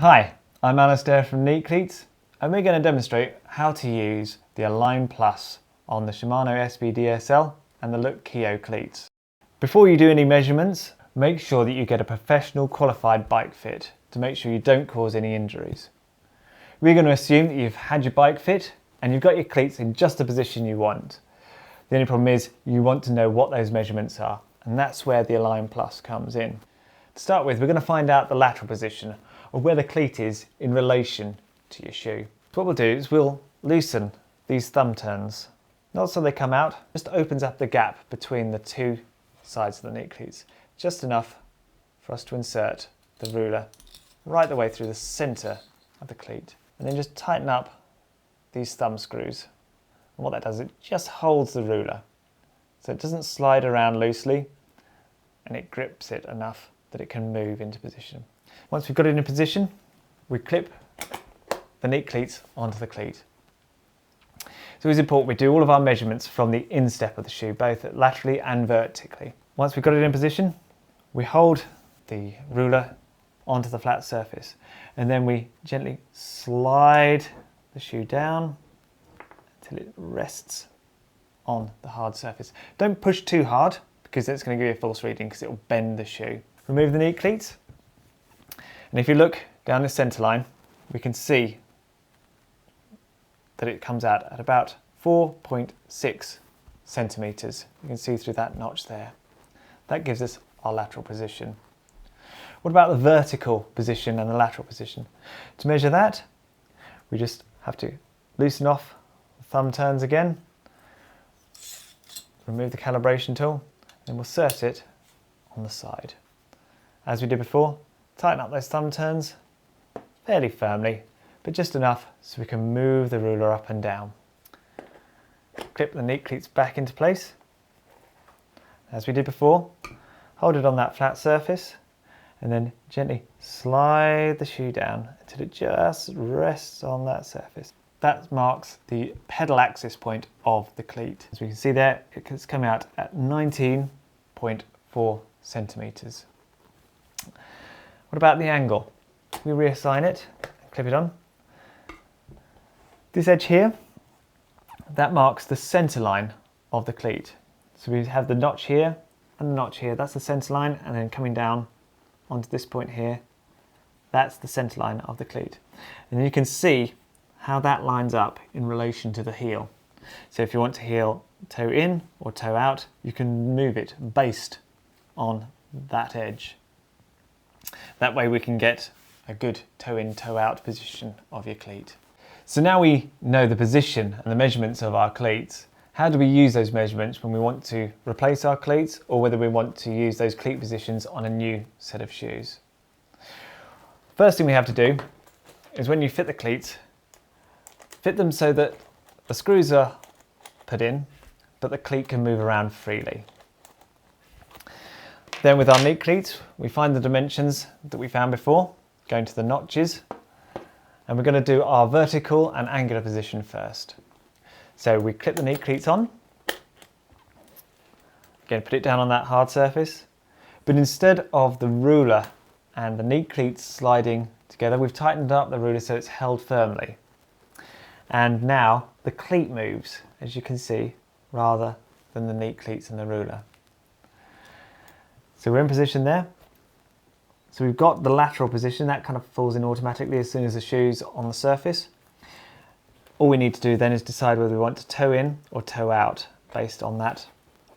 Hi, I'm Alistair from NeatCleats, and we're going to demonstrate how to use the Align Plus on the Shimano SPD-SL and the KEO cleats. Before you do any measurements, make sure that you get a professional qualified bike fit to make sure you don't cause any injuries. We're going to assume that you've had your bike fit and you've got your cleats in just the position you want. The only problem is you want to know what those measurements are, and that's where the Align Plus comes in. To start with, we're going to find out the lateral position, or where the cleat is in relation to your shoe. So what we'll do is we'll loosen these thumb turns, not so they come out, just opens up the gap between the two sides of the NeatCleats, just enough for us to insert the ruler right the way through the centre of the cleat, and then just tighten up these thumb screws. And what that does, it just holds the ruler so it doesn't slide around loosely, and it grips it enough that it can move into position. Once we've got it in position, we clip the NeatCleats onto the cleat. So it's important we do all of our measurements from the instep of the shoe, both laterally and vertically. Once we've got it in position, we hold the ruler onto the flat surface, and then we gently slide the shoe down until it rests on the hard surface. Don't push too hard, because that's going to give you a false reading, because it will bend the shoe. Remove the NeatCleats, and if you look down the centerline, we can see that it comes out at about 4.6 centimetres. You can see through that notch there. That gives us our lateral position. What about the vertical position and the lateral position? To measure that, we just have to loosen off the thumb turns again, remove the calibration tool, and we'll insert it on the side. As we did before, tighten up those thumb turns fairly firmly, but just enough so we can move the ruler up and down. Clip the NeatCleats back into place. As we did before, hold it on that flat surface and then gently slide the shoe down until it just rests on that surface. That marks the pedal axis point of the cleat. As we can see there, it's come out at 19.4 centimetres. What about the angle? We reassign it, clip it on. This edge here, that marks the centre line of the cleat. So we have the notch here and the notch here, that's the centre line, and then coming down onto this point here, that's the centre line of the cleat. And you can see how that lines up in relation to the heel. So if you want to heel toe in or toe out, you can move it based on that edge. That way we can get a good toe in, toe out position of your cleat. So now we know the position and the measurements of our cleats. How do we use those measurements when we want to replace our cleats, or whether we want to use those cleat positions on a new set of shoes? First thing we have to do is, when you fit the cleats, fit them so that the screws are put in, but the cleat can move around freely. Then with our NeatCleats, we find the dimensions that we found before, going to the notches, and we're going to do our vertical and angular position first. So we clip the NeatCleats on, again put it down on that hard surface, but instead of the ruler and the NeatCleats sliding together, we've tightened up the ruler so it's held firmly. And now the cleat moves, as you can see, rather than the NeatCleats and the ruler. So we're in position there. So we've got the lateral position, that kind of falls in automatically as soon as the shoe's on the surface. All we need to do then is decide whether we want to toe in or toe out based on that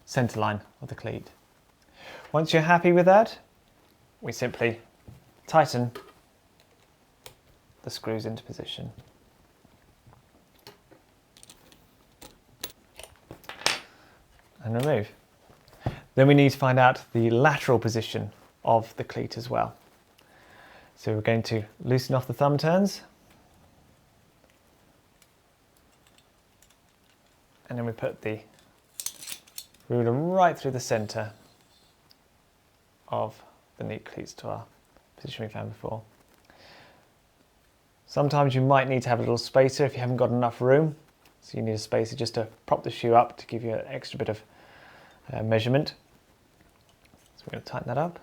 centre line of the cleat. Once you're happy with that, we simply tighten the screws into position. And remove. Then we need to find out the lateral position of the cleat as well. So we're going to loosen off the thumb turns, and then we put the ruler right through the centre of the NeatCleats to our position we found before. Sometimes you might need to have a little spacer if you haven't got enough room, so you need a spacer just to prop the shoe up to give you an extra bit of measurement. So we're going to tighten that up.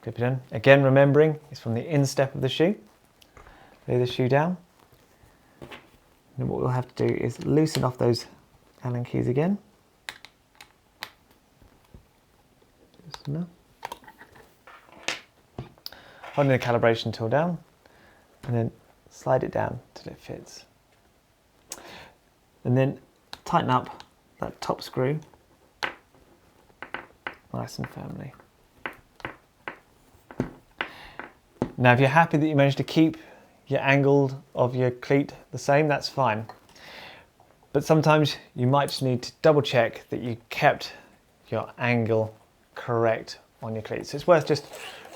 clip it in. Again, remembering it's from the instep of the shoe. Lay the shoe down. And what we'll have to do is loosen off those Allen keys again. Just enough. Holding the calibration tool down, and then slide it down till it fits. And then tighten up that top screw nice and firmly. Now if you're happy that you managed to keep your angle of your cleat the same, that's fine. But sometimes you might just need to double check that you kept your angle correct on your cleat. So it's worth just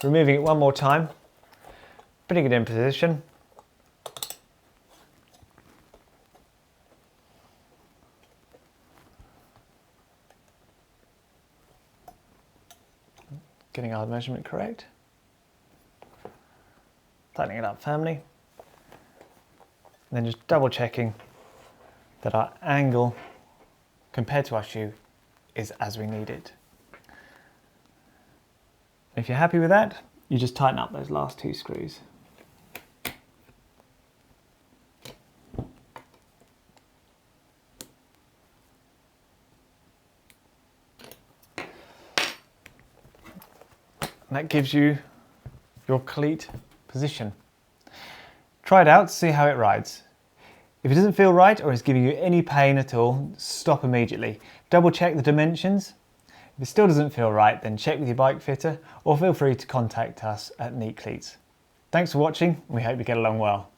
removing it one more time, putting it in position. Getting our measurement correct. Tightening it up firmly. And then just double checking that our angle compared to our shoe is as we need it. If you're happy with that, you just tighten up those last two screws. And that gives you your cleat position. Try it out, see how it rides. If it doesn't feel right or is giving you any pain at all, stop immediately. Double check the dimensions. If it still doesn't feel right, then check with your bike fitter or feel free to contact us at NeatCleats. Thanks for watching, and we hope you get along well.